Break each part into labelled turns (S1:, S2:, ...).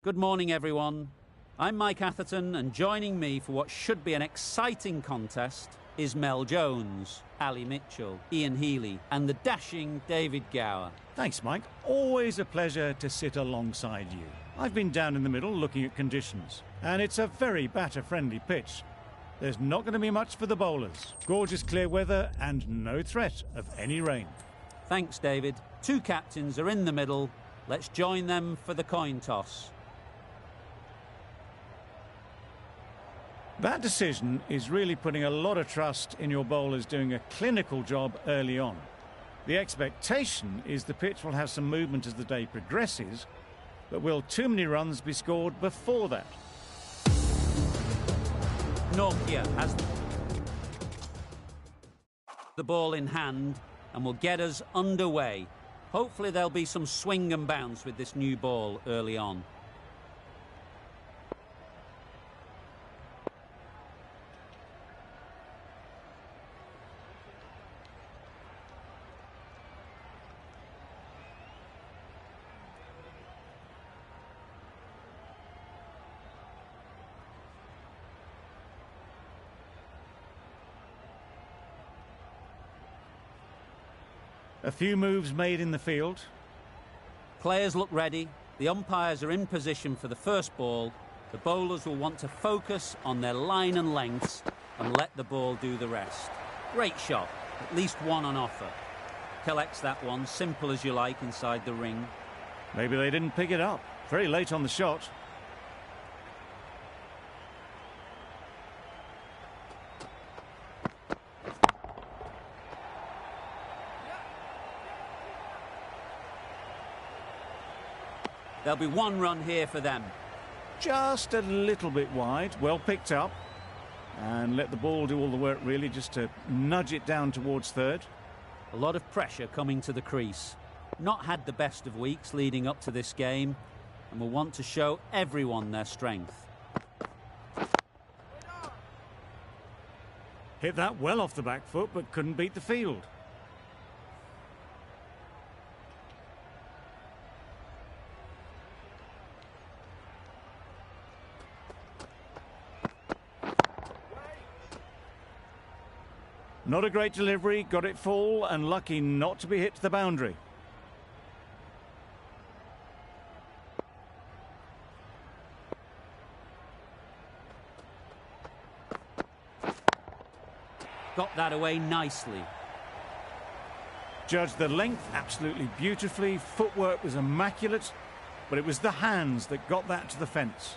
S1: Good morning, everyone. I'm Mike Atherton, and joining me for what should be an exciting contest is Mel Jones, Ali Mitchell, Ian Healy, and the dashing David Gower.
S2: Thanks, Mike. Always a pleasure to sit alongside you. I've been down in the middle looking at conditions, and it's a very batter-friendly pitch. There's not going to be much for the bowlers. Gorgeous clear weather and no threat of any rain.
S1: Thanks, David. Two captains are in the middle. Let's join them for the coin toss.
S2: That decision is really putting a lot of trust in your bowlers doing a clinical job early on. The expectation is the pitch will have some movement as the day progresses, but will too many runs be scored before that?
S1: Nokia has the ball in hand and will get us underway. Hopefully there'll be some swing and bounce with this new ball early on.
S2: A few moves made in the field.
S1: Players look ready. The umpires are in position for the first ball. The bowlers will want to focus on their line and lengths and let the ball do the rest. Great shot. At least one on offer. Collects that one, simple as you like, inside the ring.
S2: Maybe they didn't pick it up. Very late on the shot.
S1: There'll be one run here for them.
S2: Just a little bit wide, well picked up. And let the ball do all the work really, just to nudge it down towards third.
S1: A lot of pressure coming to the crease. Not had the best of weeks leading up to this game, and will want to show everyone their strength.
S2: Hit that well off the back foot, but couldn't beat the field. Not a great delivery, got it full and lucky not to be hit to the boundary.
S1: Got that away nicely.
S2: Judged the length absolutely beautifully, footwork was immaculate, but it was the hands that got that to the fence.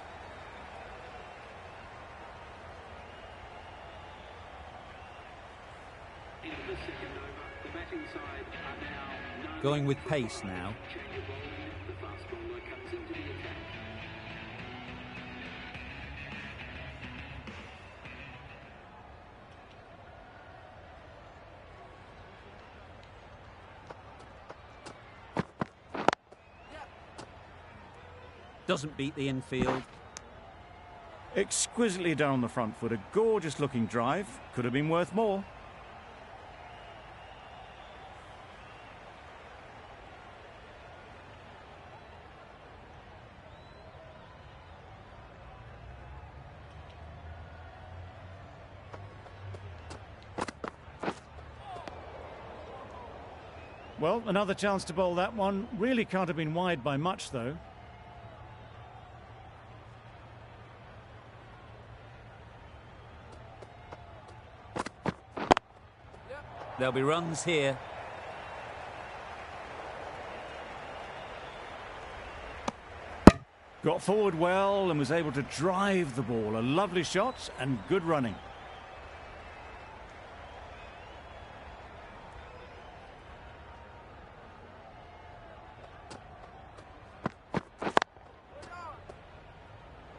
S1: Going with pace now. Doesn't beat the infield.
S2: Exquisitely done on the front foot, a gorgeous looking drive, could have been worth more. Well, another chance to bowl that one. Really can't have been wide by much, though.
S1: There'll be runs here.
S2: Got forward well and was able to drive the ball. A lovely shot and good running.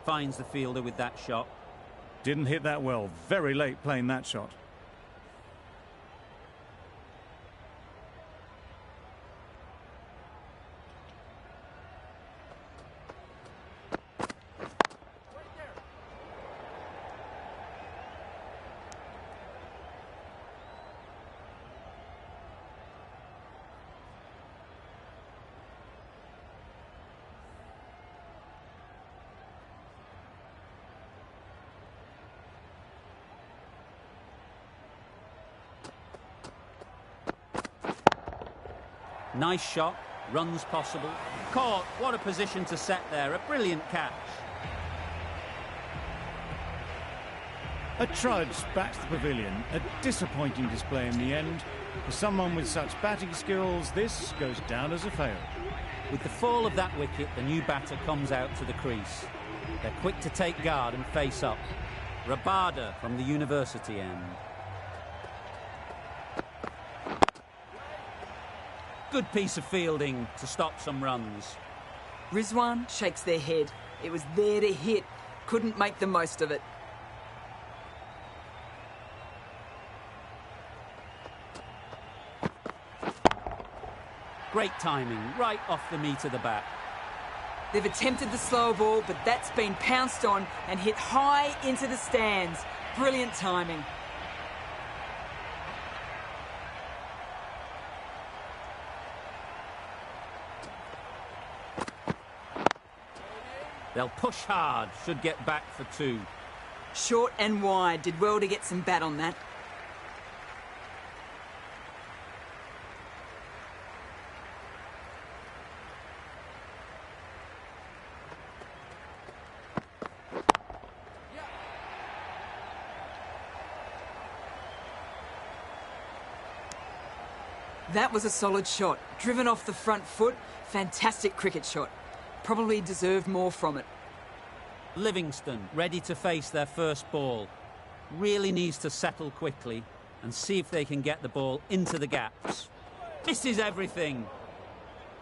S1: Finds the fielder with that shot.
S2: Didn't hit that well. Very late playing that shot.
S1: Nice shot, runs possible. Caught, what a position to set there, a brilliant catch.
S2: A trudge back to the pavilion, a disappointing display in the end. For someone with such batting skills, this goes down as a fail.
S1: With the fall of that wicket, the new batter comes out to the crease. They're quick to take guard and face up. Rabada from the university end. Good piece of fielding to stop some runs.
S3: Rizwan shakes their head. It was there to hit. Couldn't make the most of it.
S1: Great timing, right off the meat of the bat.
S3: They've attempted the slow ball, but that's been pounced on and hit high into the stands. Brilliant timing.
S1: They'll push hard, should get back for 2.
S3: Short and wide. Did well to get some bat on that. That was a solid shot. Driven off the front foot. Fantastic cricket shot. Probably deserved more from it.
S1: Livingston ready to face their first ball. Really needs to settle quickly and see if they can get the ball into the gaps. Misses everything.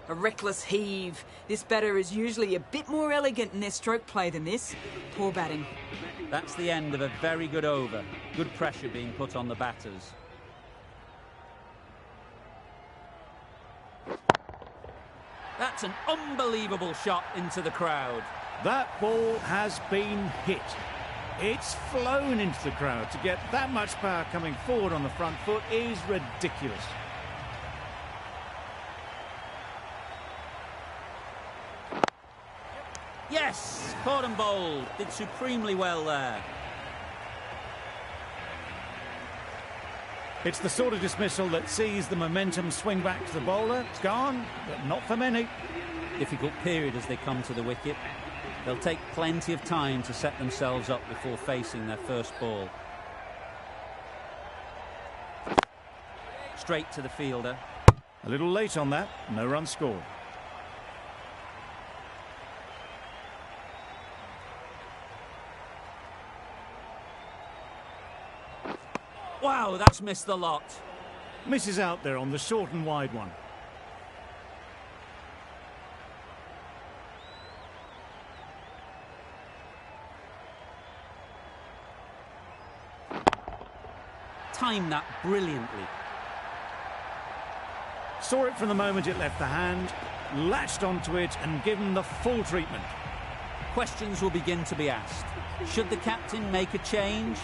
S3: A reckless heave. This batter is usually a bit more elegant in their stroke play than this. Poor batting.
S1: That's the end of a very good over. Good pressure being put on the batters. That's an unbelievable shot into the crowd.
S2: That ball has been hit. It's flown into the crowd. To get that much power coming forward on the front foot is ridiculous.
S1: Yes, caught and bowled. Did supremely well there.
S2: It's the sort of dismissal that sees the momentum swing back to the bowler. It's gone, but not for many.
S1: Difficult period as they come to the wicket. They'll take plenty of time to set themselves up before facing their first ball. Straight to the fielder.
S2: A little late on that, no run scored.
S1: Wow, that's missed the lot.
S2: Misses out there on the short and wide one.
S1: Timed that brilliantly.
S2: Saw it from the moment it left the hand, latched onto it and given the full treatment.
S1: Questions will begin to be asked. Should the captain make a change?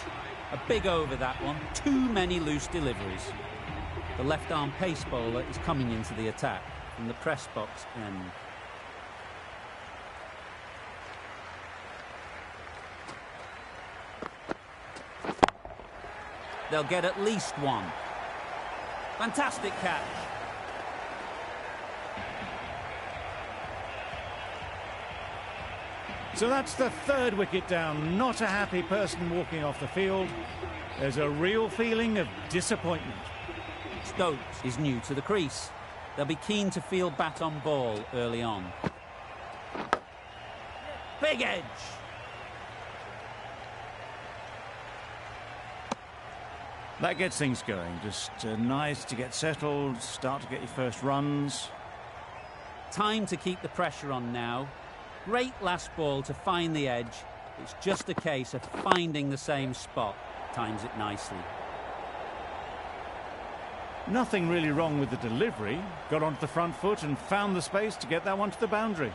S1: A big over that one. Too many loose deliveries. The left-arm pace bowler is coming into the attack from the press box end. They'll get at least one. Fantastic catch.
S2: So that's the third wicket down. Not a happy person walking off the field. There's a real feeling of disappointment.
S1: Stokes is new to the crease. They'll be keen to field bat on ball early on. Big edge.
S2: That gets things going. Just nice to get settled, start to get your first runs.
S1: Time to keep the pressure on now. Great last ball to find the edge. It's just a case of finding the same spot. Times it nicely.
S2: Nothing really wrong with the delivery. Got onto the front foot and found the space to get that one to the boundary.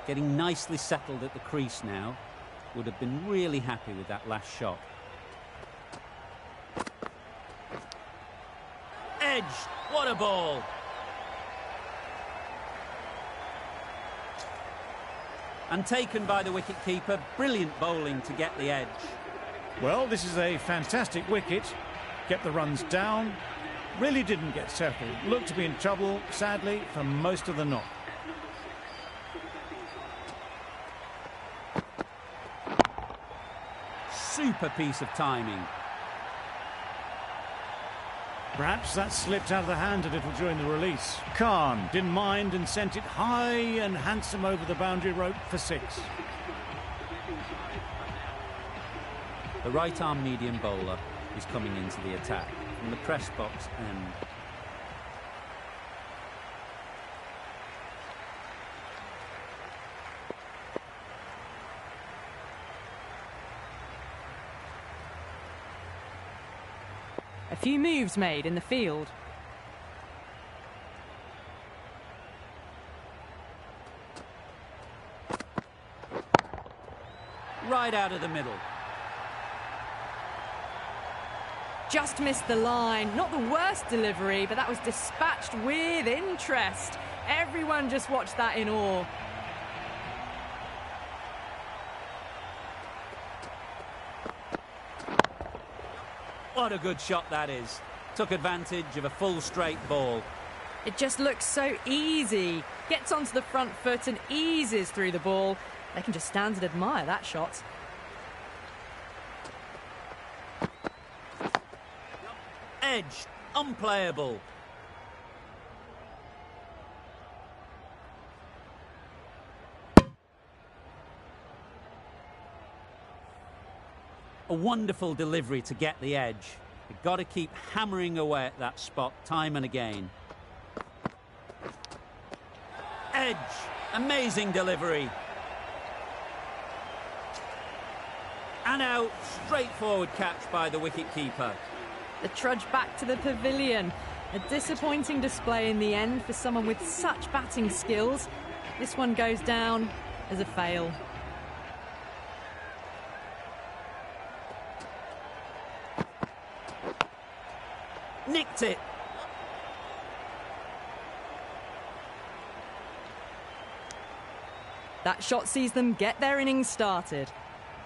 S1: Getting nicely settled at the crease now. Would have been really happy with that last shot. Edge. What a ball. And taken by the wicket-keeper. Brilliant bowling to get the edge.
S2: Well, this is a fantastic wicket. Kept the runs down. Really didn't get settled. Looked to be in trouble, sadly, for most of the knock.
S1: Super piece of timing.
S2: Perhaps that slipped out of the hand a little during the release. Khan didn't mind and sent it high and handsome over the boundary rope for 6.
S1: The right-arm medium bowler is coming into the attack from the press box end.
S4: A few moves made in the field.
S1: Right out of the middle.
S4: Just missed the line. Not the worst delivery, but that was dispatched with interest. Everyone just watched that in awe.
S1: What a good shot that is. Took advantage of a full straight ball.
S4: It just looks so easy. Gets onto the front foot and eases through the ball. They can just stand and admire that shot.
S1: Edge, unplayable. A wonderful delivery to get the edge. You've got to keep hammering away at that spot time and again. Edge, amazing delivery. And out, straightforward catch by the wicket-keeper.
S4: The trudge back to the pavilion. A disappointing display in the end for someone with such batting skills. This one goes down as a fail.
S1: Nicked it.
S4: That shot sees them get their innings started.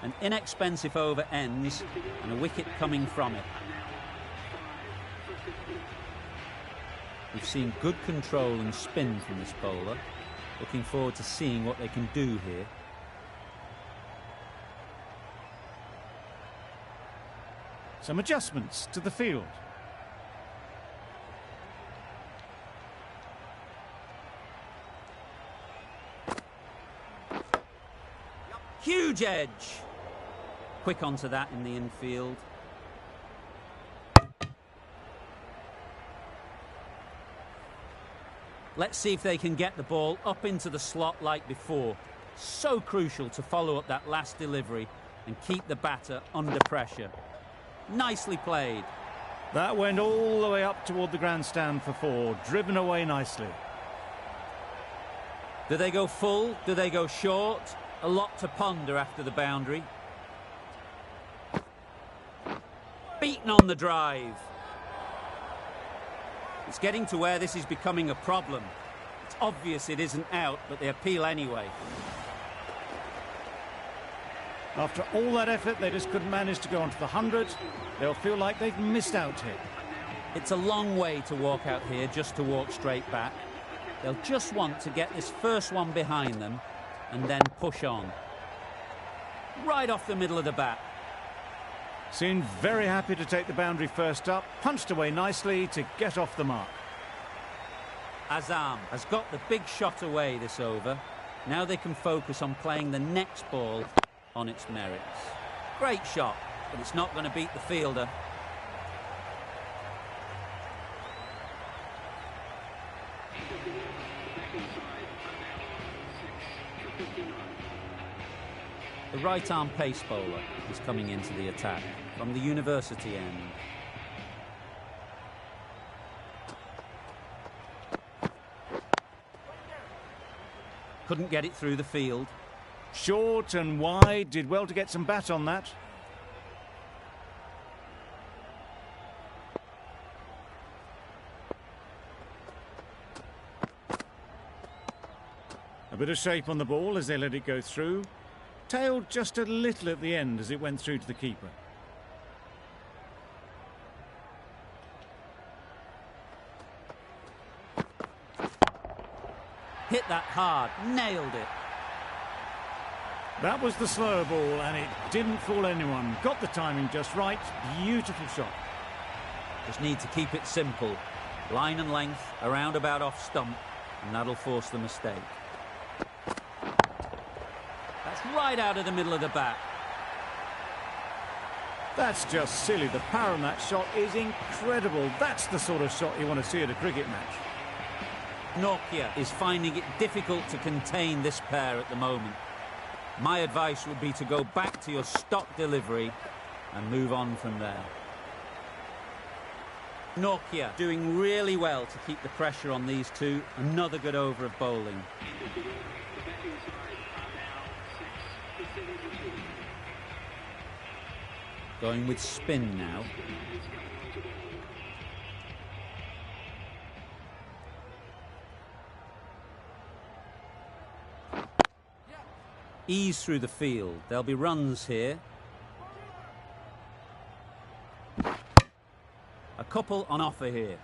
S1: An inexpensive over ends and a wicket coming from it. We've seen good control and spin from this bowler. Looking forward to seeing what they can do here.
S2: Some adjustments to the field.
S1: Huge edge. Quick onto that in the infield. Let's see if they can get the ball up into the slot like before. So crucial to follow up that last delivery and keep the batter under pressure. Nicely played.
S2: That went all the way up toward the grandstand for 4, driven away nicely.
S1: Do they go full? Do they go short? A lot to ponder after the boundary. Beaten on the drive. It's getting to where this is becoming a problem. It's obvious it isn't out, but they appeal anyway.
S2: After all that effort, they just couldn't manage to go onto the 100. They'll feel like they've missed out here.
S1: It's a long way to walk out here just to walk straight back. They'll just want to get this first one behind them and then push on. Right off the middle of the bat.
S2: Seemed very happy to take the boundary first up, punched away nicely to get off the mark.
S1: Azam has got the big shot away this over. Now they can focus on playing the next ball on its merits. Great shot, but it's not going to beat the fielder. The right-arm pace bowler is coming into the attack from the university end. Couldn't get it through the field.
S2: Short and wide, did well to get some bat on that. A bit of shape on the ball as they let it go through. Tailed just a little at the end as it went through to the keeper.
S1: hit that hard, nailed it.
S2: That was the slower ball, and it didn't fool anyone. Got the timing just right. Beautiful shot.
S1: Just need to keep it simple. Line and length, around about off stump, and that'll force the mistake. That's right out of the middle of the bat.
S2: That's just silly. The power on that shot is incredible. That's the sort of shot you want to see at a cricket match.
S1: Nokia is finding it difficult to contain this pair at the moment. My advice would be to go back to your stock delivery and move on from there. Nokia doing really well to keep the pressure on these two. Another good over of bowling. Going with spin now. Ease through the field. There'll be runs here. A couple on offer here.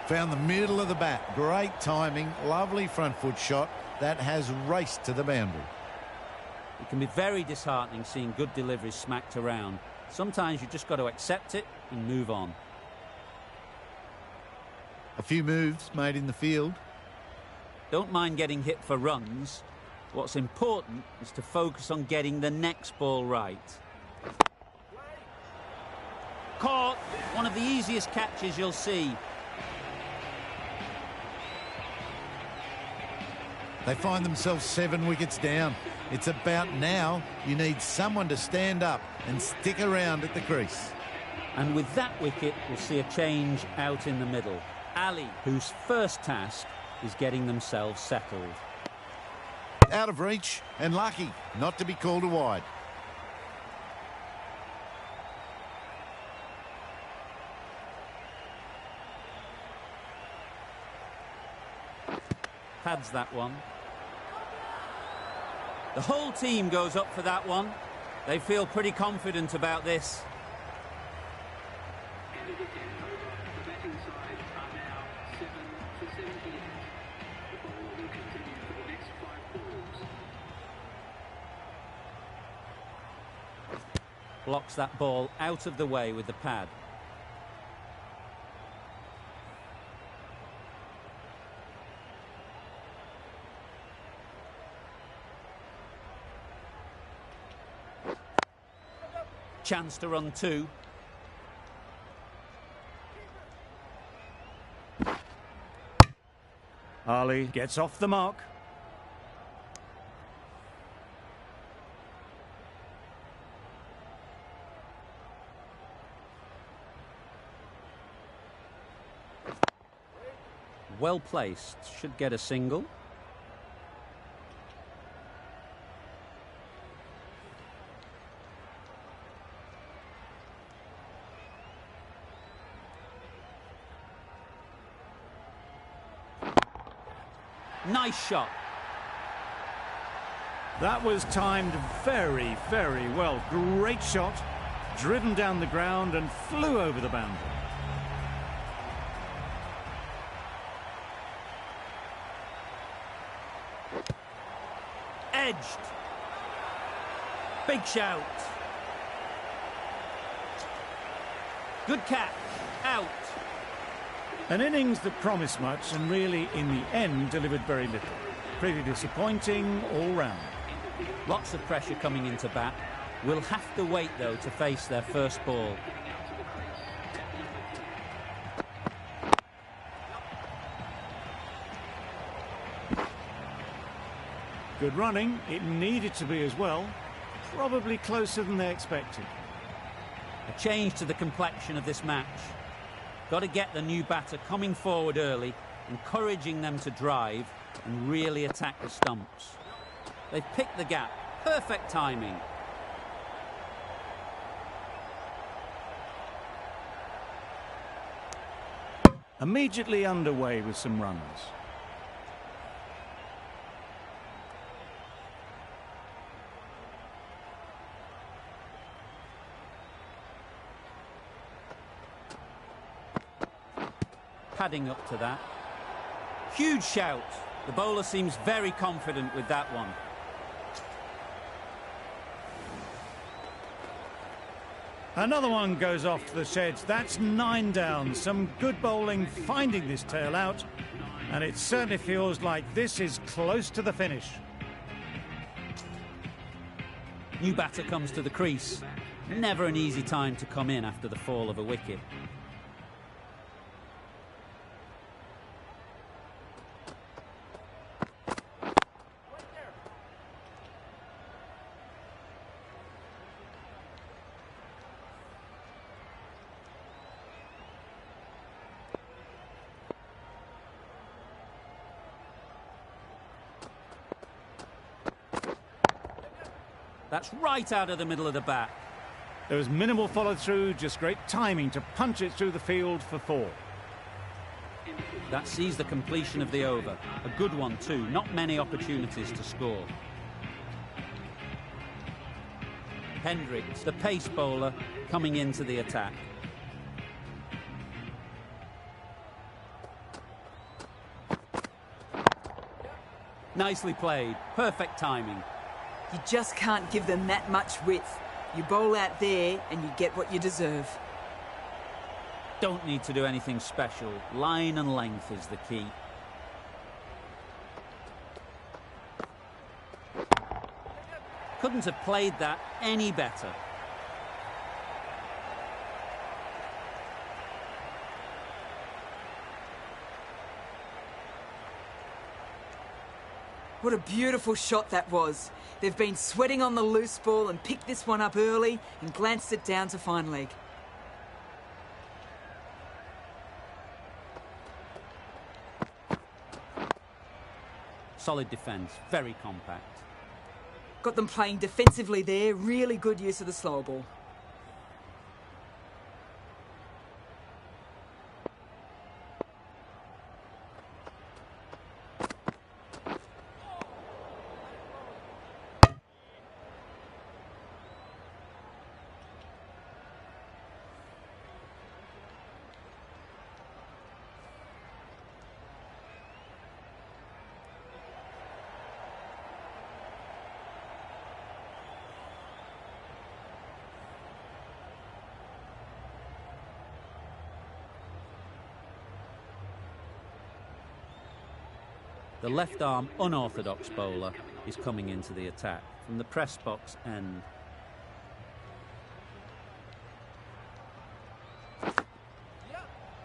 S5: Found the middle of the bat. Great timing. Lovely front foot shot. That has raced to the boundary.
S1: It can be very disheartening seeing good deliveries smacked around. Sometimes you just got to accept it and move on.
S5: A few moves made in the field.
S1: Don't mind getting hit for runs. What's important is to focus on getting the next ball right. Caught. One of the easiest catches you'll see.
S5: They find themselves 7 wickets down. It's about now you need someone to stand up and stick around at the crease.
S1: And with that wicket, we'll see a change out in the middle. Ali, whose first task is getting themselves settled.
S5: Out of reach and lucky not to be called a wide.
S1: Pads that one. The whole team goes up for that one. They feel pretty confident about this. Blocks that ball out of the way with the pad. Chance to run two.
S2: Ali gets off the mark.
S1: Well placed. Should get a single. Nice shot.
S2: That was timed very, very well. Great shot. Driven down the ground and flew over the boundary.
S1: Edged. Big shout. Good catch. Out.
S2: An innings that promised much and really, in the end, delivered very little. Pretty disappointing all round.
S1: Lots of pressure coming into bat. Will have to wait, though, to face their first ball.
S2: Good running. It needed to be as well. Probably closer than they expected.
S1: A change to the complexion of this match. Got to get the new batter coming forward early, encouraging them to drive and really attack the stumps. They've picked the gap. Perfect timing.
S2: Immediately underway with some runs.
S1: padding up to that. Huge shout. The bowler seems very confident with that one.
S2: Another one goes off to the sheds. That's 9 down. Some good bowling finding this tail out. And it certainly feels like this is close to the finish.
S1: New batter comes to the crease. Never an easy time to come in after the fall of a wicket. That's right out of the middle of the bat.
S2: There was minimal follow-through, just great timing to punch it through the field for 4.
S1: That sees the completion of the over. A good one too, not many opportunities to score. Hendricks, the pace bowler, coming into the attack. Nicely played, perfect timing.
S3: You just can't give them that much width. You bowl out there and you get what you deserve.
S1: Don't need to do anything special. Line and length is the key. Couldn't have played that any better.
S3: What a beautiful shot that was. They've been sweating on the loose ball and picked this one up early and glanced it down to fine leg.
S1: Solid defence, very compact.
S3: Got them playing defensively there. Really good use of the slow ball.
S1: The left-arm unorthodox bowler is coming into the attack from the press box end.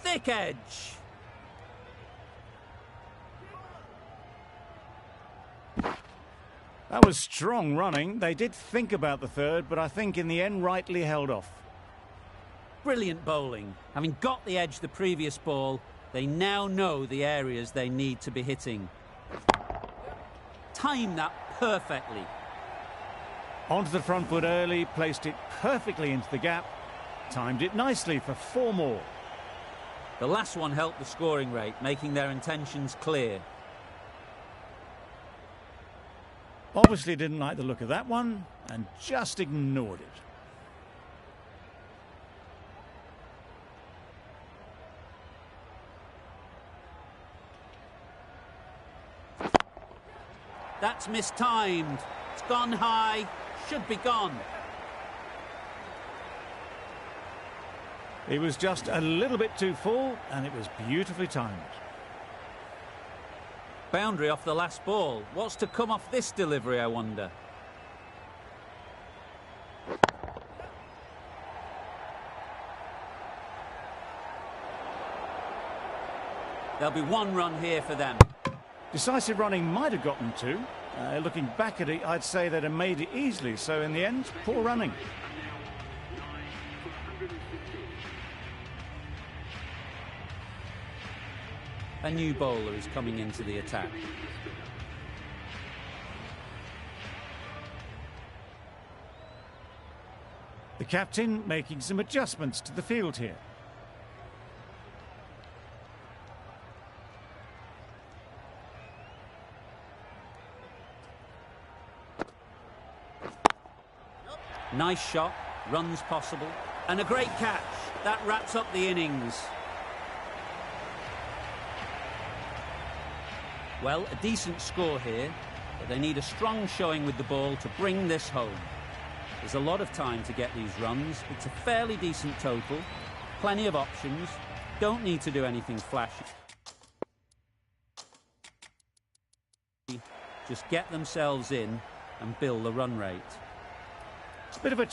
S1: Thick edge.
S2: That was strong running. They did think about the third, but I think in the end rightly held off.
S1: Brilliant bowling. Having got the edge the previous ball, they now know the areas they need to be hitting. Timed that perfectly.
S2: Onto the front foot early, placed it perfectly into the gap, timed it nicely for 4 more.
S1: The last one helped the scoring rate, making their intentions clear.
S2: Obviously didn't like the look of that one and just ignored it.
S1: That's mistimed. It's gone high. Should be gone.
S2: It was just a little bit too full and it was beautifully timed.
S1: Boundary off the last ball. What's to come off this delivery, I wonder? There'll be 1 run here for them.
S2: Decisive running might have gotten 2. Looking back at it, I'd say they'd have made it easily. So in the end, poor running.
S1: A new bowler is coming into the attack.
S2: The captain making some adjustments to the field here.
S1: Nice shot, runs possible, and a great catch. That wraps up the innings. Well, a decent score here, but they need a strong showing with the ball to bring this home. There's a lot of time to get these runs. It's a fairly decent total. Plenty of options. Don't need to do anything flashy. Just get themselves in and build the run rate.
S2: Bit of a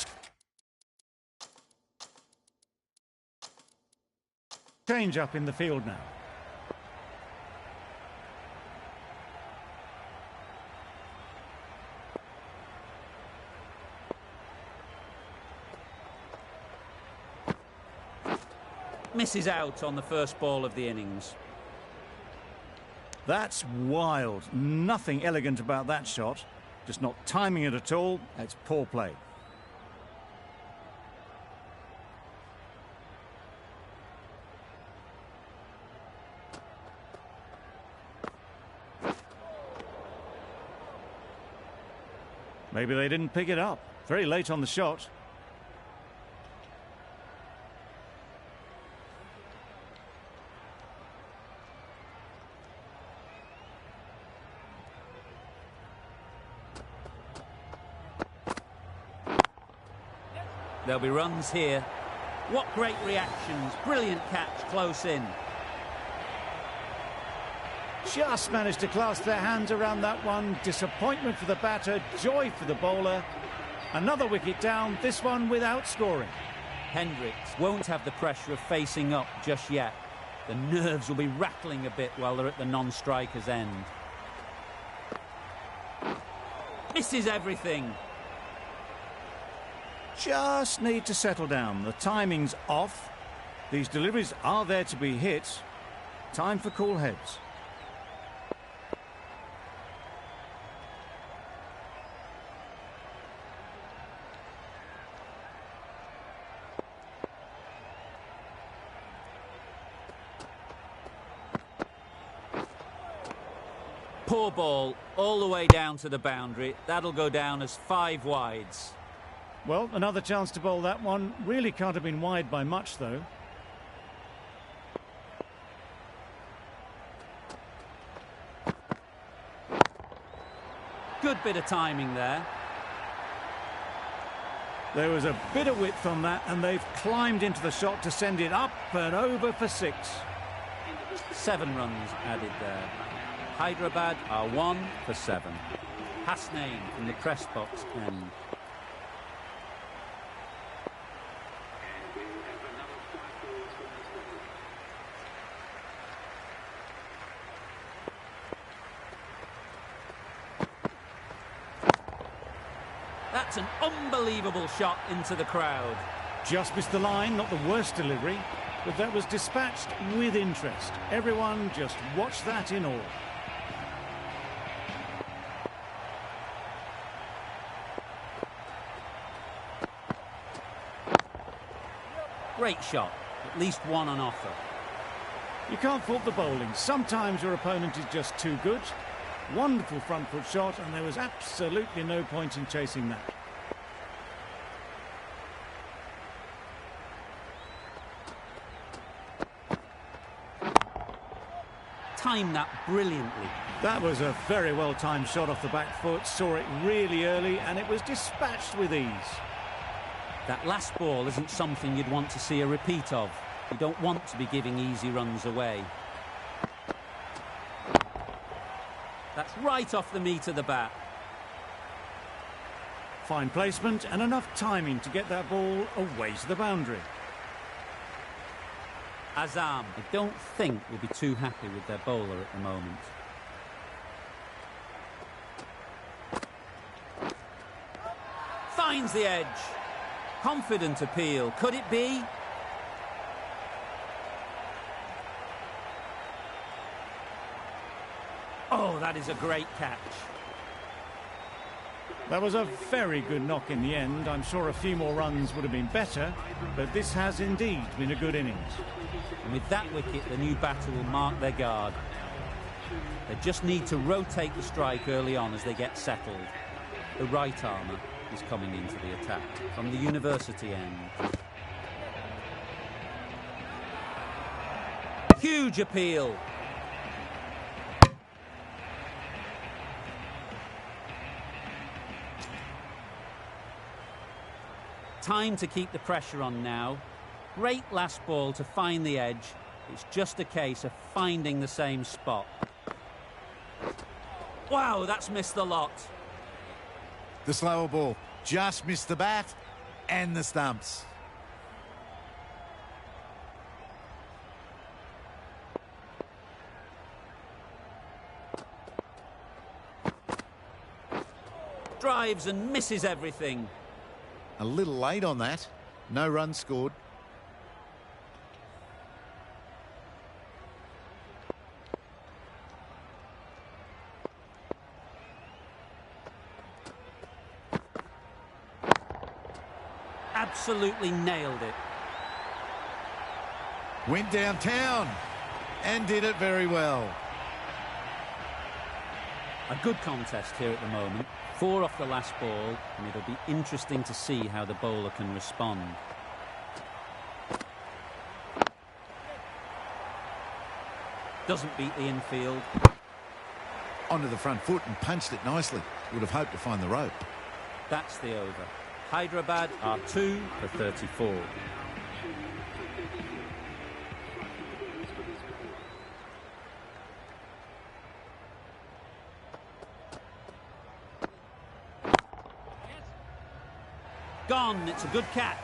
S2: change up in the field now.
S1: Misses out on the first ball of the innings.
S2: That's wild. Nothing elegant about that shot. Just not timing it at all. It's poor play. Maybe they didn't pick it up. Very late on the shot.
S1: There'll be runs here. What great reactions. Brilliant catch close in.
S2: Just managed to clasp their hands around that one. Disappointment for the batter, joy for the bowler. Another wicket down, this one without scoring.
S1: Hendricks won't have the pressure of facing up just yet. The nerves will be rattling a bit while they're at the non-striker's end. Misses everything.
S2: Just need to settle down. The timing's off. These deliveries are there to be hit. Time for cool heads.
S1: Poor ball, all the way down to the boundary. That'll go down as 5 wides.
S2: Well, another chance to bowl that one. Really can't have been wide by much, though.
S1: Good bit of timing there.
S2: There was a bit of width on that, and they've climbed into the shot to send it up and over for 6.
S1: 7 runs added there. Hyderabad are 1 for 7. Hasnain from the press box end. That's an unbelievable shot into the crowd.
S2: Just missed the line, not the worst delivery, but that was dispatched with interest. Everyone just watched that in awe.
S1: Great shot, at least one on offer.
S2: You can't fault the bowling. Sometimes your opponent is just too good. Wonderful front foot shot, and there was absolutely no point in chasing that.
S1: Timed that brilliantly.
S2: That was a very well-timed shot off the back foot. Saw it really early, and it was dispatched with ease.
S1: That last ball isn't something you'd want to see a repeat of. You don't want to be giving easy runs away. That's right off the meat of the bat.
S2: Fine placement and enough timing to get that ball away to the boundary.
S1: Azam, I don't think will be too happy with their bowler at the moment. Finds the edge. Confident appeal. Could it be? Oh, that is a great catch.
S2: That was a very good knock in the end. I'm sure a few more runs would have been better, but this has indeed been a good innings.
S1: And with that wicket, the new batter will mark their guard. They just need to rotate the strike early on as they get settled. The right armour is coming into the attack from the university end. Huge appeal. Time to keep the pressure on now. Great last ball to find the edge. It's just a case of finding the same spot. Wow, that's missed the lot.
S5: The slower ball just missed the bat and the stumps.
S1: Drives and misses everything.
S5: A little late on that. No runs scored.
S1: Absolutely nailed it.
S5: Went downtown and did it very well.
S1: A good contest here at the moment. 4 off the last ball, and it'll be interesting to see how the bowler can respond. Doesn't beat the infield.
S5: Onto the front foot and punched it nicely. Would have hoped to find the rope.
S1: That's the over. Hyderabad are 2 for 34. Gone. It's a good catch.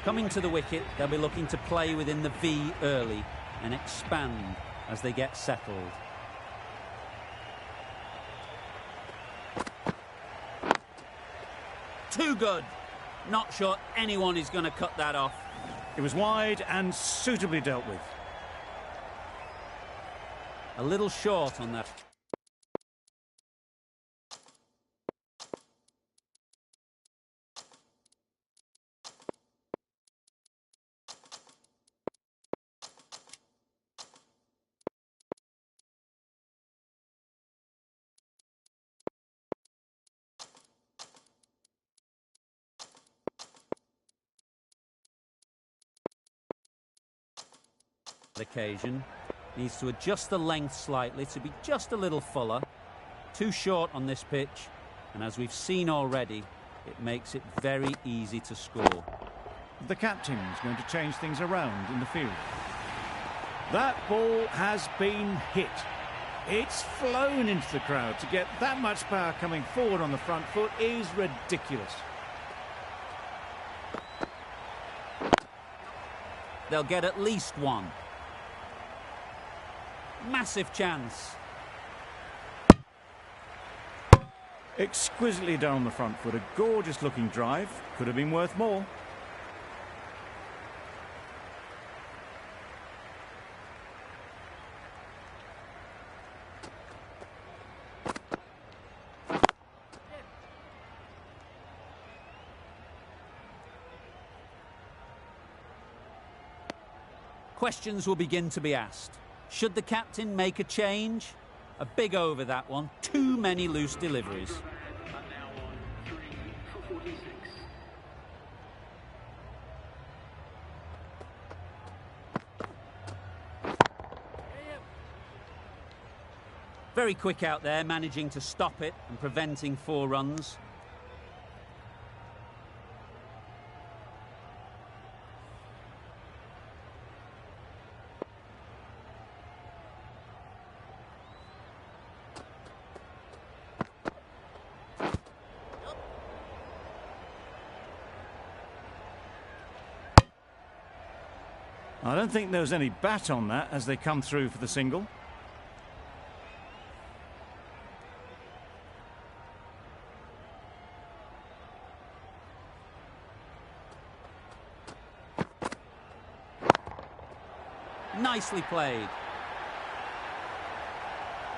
S1: Coming to the wicket, they'll be looking to play within the V early and expand as they get settled. Too good. Not sure anyone is going to cut that off.
S2: It was wide and suitably dealt with.
S1: A little short on that. Occasion needs to adjust the length slightly to be just a little fuller. Too short on this pitch, and as we've seen already, it makes it very easy to score.
S2: The captain's going to change things around in the field. That ball has been hit. It's flown into the crowd. To get that much power coming forward on the front foot is ridiculous.
S1: They'll get at least one. Massive chance.
S2: Exquisitely done on the front foot. A gorgeous looking drive. Could have been worth more.
S1: Questions will begin to be asked. Should the captain make a change? A big over, that one. Too many loose deliveries. Very quick out there, managing to stop it and preventing 4 runs.
S2: I don't think there was any bat on that as they come through for the single.
S1: Nicely played.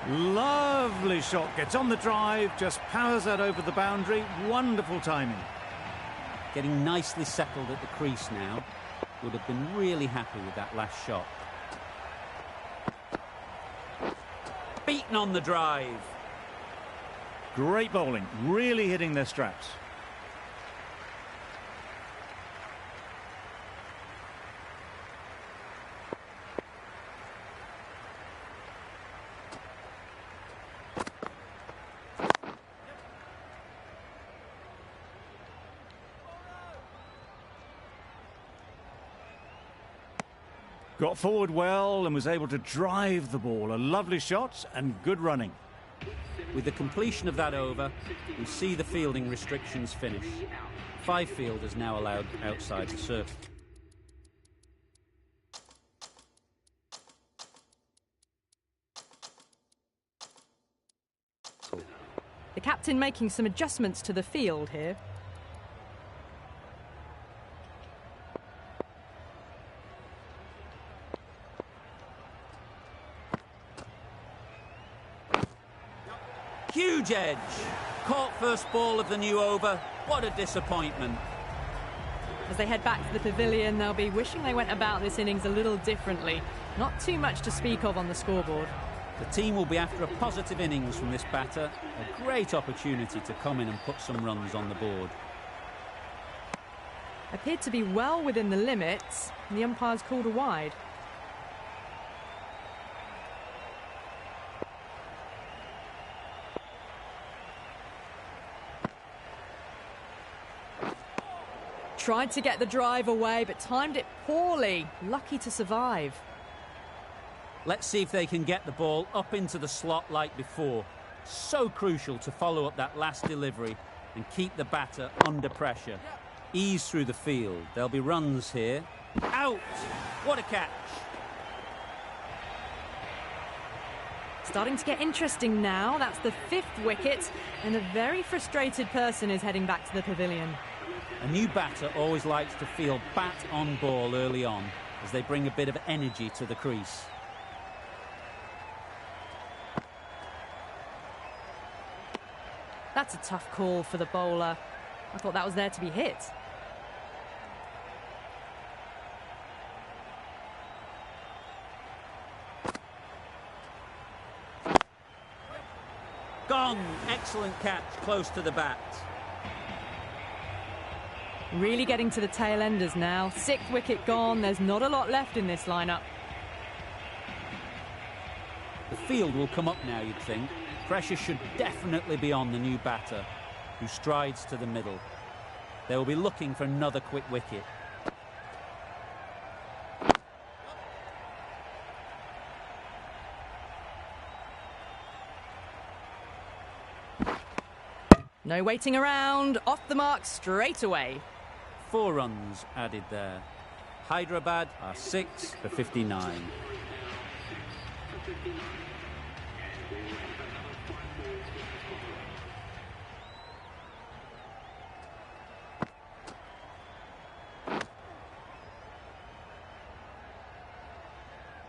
S2: Lovely shot. Gets on the drive, just powers that over the boundary. Wonderful timing.
S1: Getting nicely settled at the crease now. Would have been really happy with that last shot. Beaten on the drive.
S2: Great bowling, really hitting their straps. Got forward well and was able to drive the ball. A lovely shot and good running.
S1: With the completion of that over, we see the fielding restrictions finish. 5 fielders now allowed outside the circle.
S4: The captain making some adjustments to the field here.
S1: Huge edge. Caught first ball of the new over. What a disappointment.
S4: As they head back to the pavilion, they'll be wishing they went about this innings a little differently. Not too much to speak of on the scoreboard.
S1: The team will be after a positive innings from this batter. A great opportunity to come in and put some runs on the board.
S4: Appeared to be well within the limits, and the umpire's called a wide. Tried to get the drive away, but timed it poorly. Lucky to survive.
S1: Let's see if they can get the ball up into the slot like before. So crucial to follow up that last delivery and keep the batter under pressure. Ease through the field. There'll be runs here. Out! What a catch!
S4: Starting to get interesting now. That's the 5th wicket, and a very frustrated person is heading back to the pavilion.
S1: A new batter always likes to feel bat on ball early on as they bring a bit of energy to the crease.
S4: That's a tough call for the bowler. I thought that was there to be hit.
S1: Gone! Excellent catch, close to the bat.
S4: Really getting to the tail enders now. 6th wicket gone. There's not a lot left in this lineup.
S1: The field will come up now, you'd think. Pressure should definitely be on the new batter, who strides to the middle. They will be looking for another quick wicket.
S4: No waiting around. Off the mark straight away.
S1: 4 runs added there. Hyderabad are 6 for 59.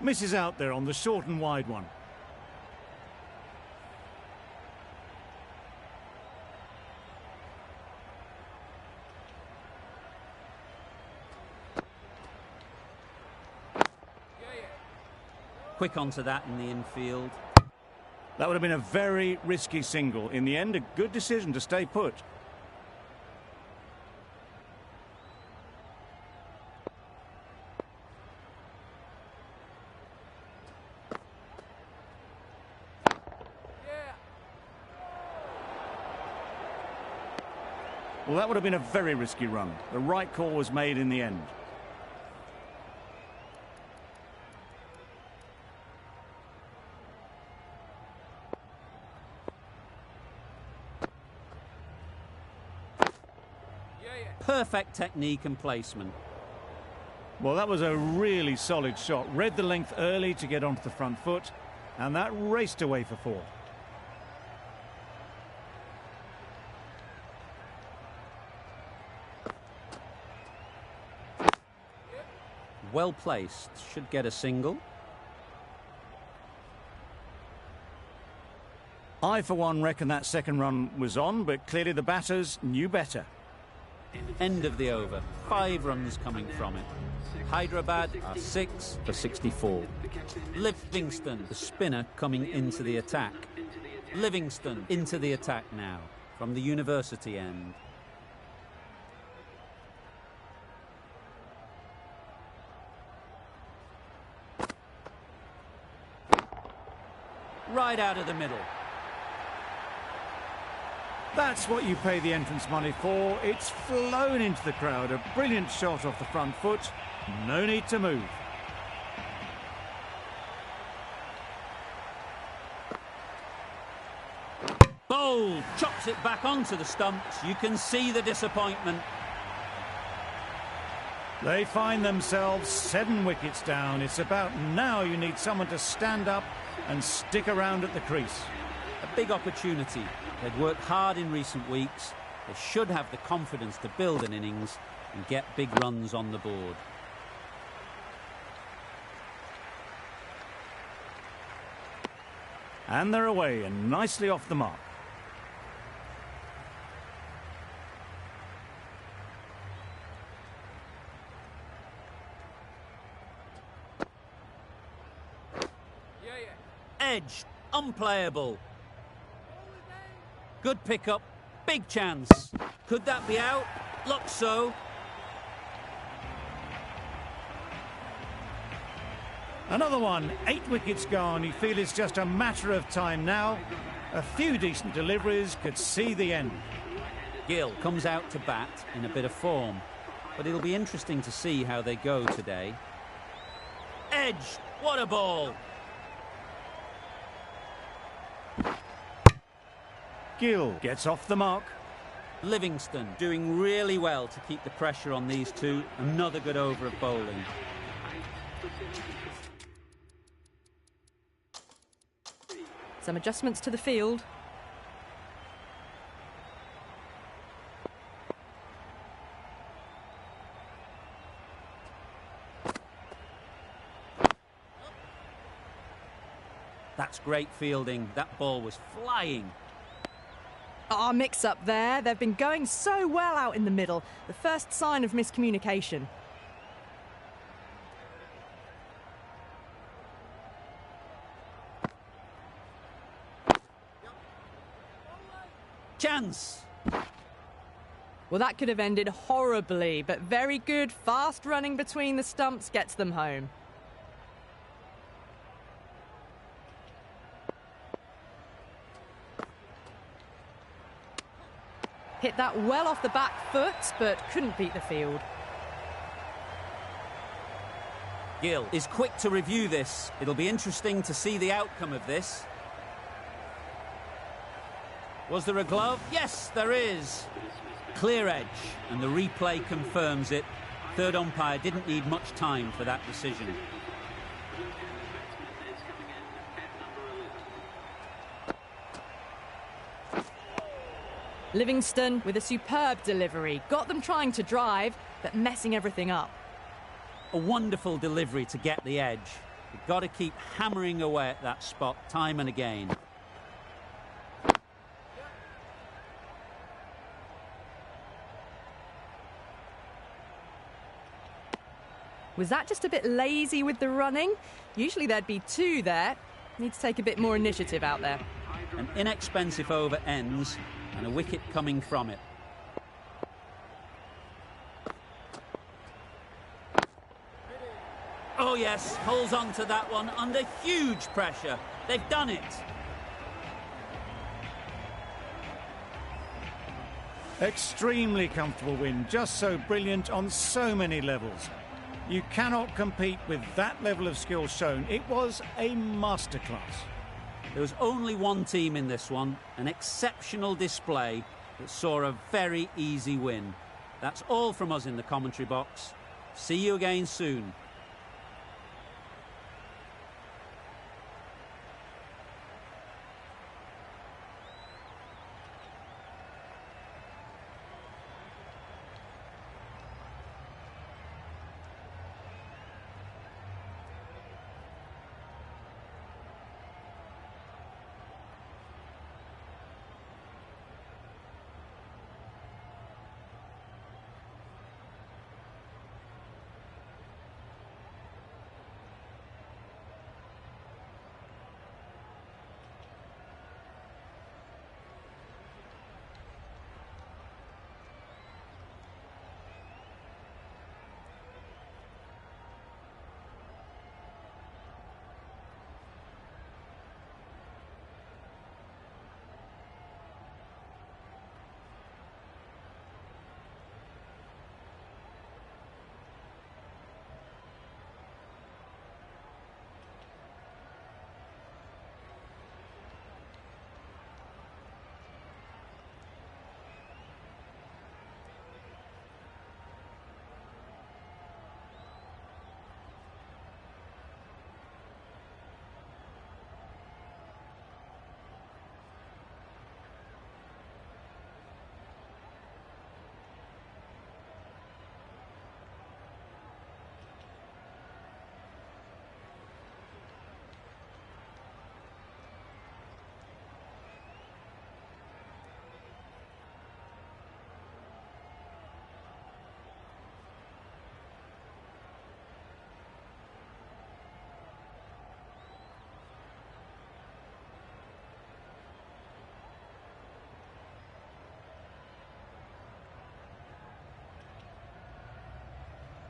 S2: Misses out there on the short and wide one.
S1: Quick onto that in the infield.
S2: That would have been a very risky single. In the end, a good decision to stay put. Well, that would have been a very risky run. The right call was made in the end.
S1: Perfect technique and placement.
S2: Well, that was a really solid shot. Read the length early to get onto the front foot, and that raced away for 4.
S1: Well placed. Should get a single.
S2: I, for one, reckon that second run was on, but clearly the batters knew better.
S1: End of the over. 5 runs coming from it. Hyderabad are 6 for 64. Livingston, the spinner, coming into the attack. Livingston into the attack now from the university end. Right out of the middle.
S2: That's what you pay the entrance money for. It's flown into the crowd. A brilliant shot off the front foot. No need to move.
S1: Bold, chops it back onto the stumps. You can see the disappointment.
S2: They find themselves 7 wickets down. It's about now you need someone to stand up and stick around at the crease.
S1: A big opportunity. They've worked hard in recent weeks. They should have the confidence to build an innings and get big runs on the board.
S2: And they're away and nicely off the mark.
S1: Edge, unplayable. Good pickup, big chance. Could that be out? Looks so.
S2: Another one, 8 wickets gone. You feel it's just a matter of time now. A few decent deliveries could see the end.
S1: Gill comes out to bat in a bit of form, but it'll be interesting to see how they go today. Edge, what a ball!
S2: Gill gets off the mark.
S1: Livingston doing really well to keep the pressure on these two. Another good over of bowling.
S4: Some adjustments to the field.
S1: That's great fielding. That ball was flying.
S4: Our mix-up there. They've been going so well out in the middle. The first sign of miscommunication.
S1: Chance!
S4: Well, that could have ended horribly, but very good, fast running between the stumps gets them home. Hit that well off the back foot, but couldn't beat the field.
S1: Gill is quick to review this. It'll be interesting to see the outcome of this. Was there a glove? Yes, there is. Clear edge, and the replay confirms it. Third umpire didn't need much time for that decision.
S4: Livingston with a superb delivery. Got them trying to drive, but messing everything up.
S1: A wonderful delivery to get the edge. You've got to keep hammering away at that spot time and again.
S4: Was that just a bit lazy with the running? Usually there'd be 2 there. Need to take a bit more initiative out there.
S1: An inexpensive over ends and a wicket coming from it. Oh yes, holds on to that one under huge pressure. They've done it.
S2: Extremely comfortable win, just so brilliant on so many levels. You cannot compete with that level of skill shown. It was a masterclass.
S1: There was only one team in this one, an exceptional display that saw a very easy win. That's all from us in the commentary box. See you again soon.